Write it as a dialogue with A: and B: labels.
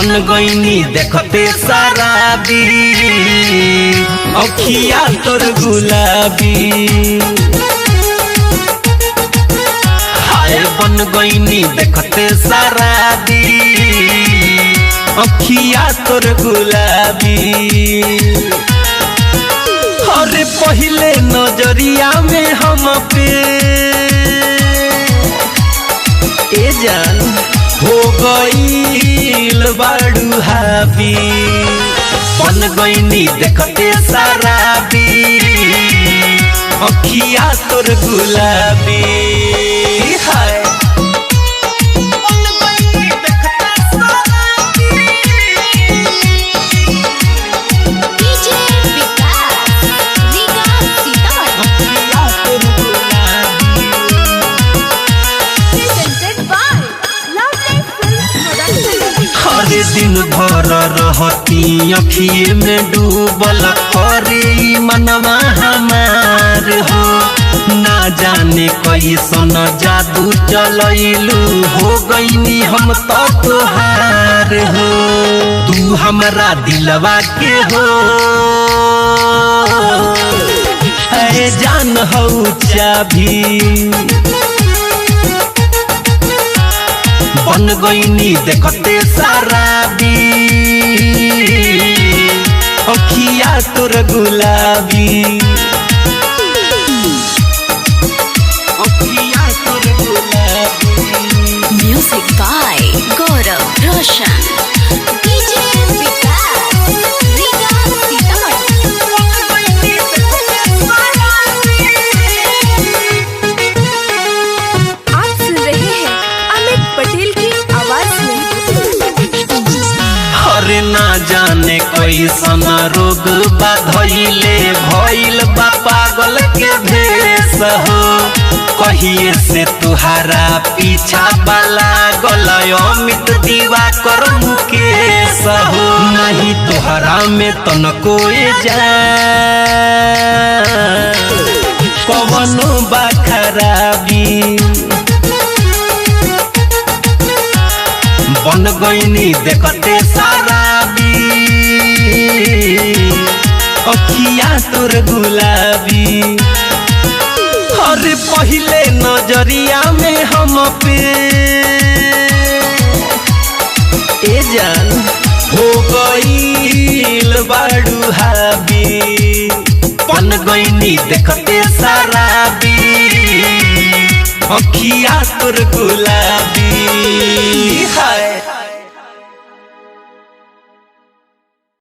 A: बन गईनी देखते शराबी अखिया तोर गुलाबी हाय बन गईनी देखते शराबी अखिया तोर गुलाबी अरे पहले नजरिया में हम पे ए जान हो गईल बाड़ू हाबी बन गईनी देखते शराबी अखिया तोर गुलाबी हाय दिन भर रहती अखिए में डूबल करे मनवा हमार हो ना जाने कैसन जादू चलैलू हो गईनी हम तो तोहार हो तू हमरा दिलवा के हो है जान हो चाभी बन गईनी देखते शराबी अखिया तोर गुलाबी अखिया तोर गुलाबी
B: music by Gaurav Roshan DJ Vikas Riga Sitamarhi आप सुन रहे हैं अमित पटेल की आवाज में
A: अरे ना जाने कैसन रोग बाधइले भइल बा पागल के भेष हो कहिए से तुहारा पीछा वाला गलय अमित दीवा कर मुकेश हो नहीं तुहरा में तनको जा कवनो बा खराबी बन गईनी देखते शराबी अखिया तोर गुलाबी अरे पहले नजरिया में हम पे ए जान हो गईल बाड़ू हाबी बन गईनी देखते शराबी अखिया तोर गुलाबी हाय।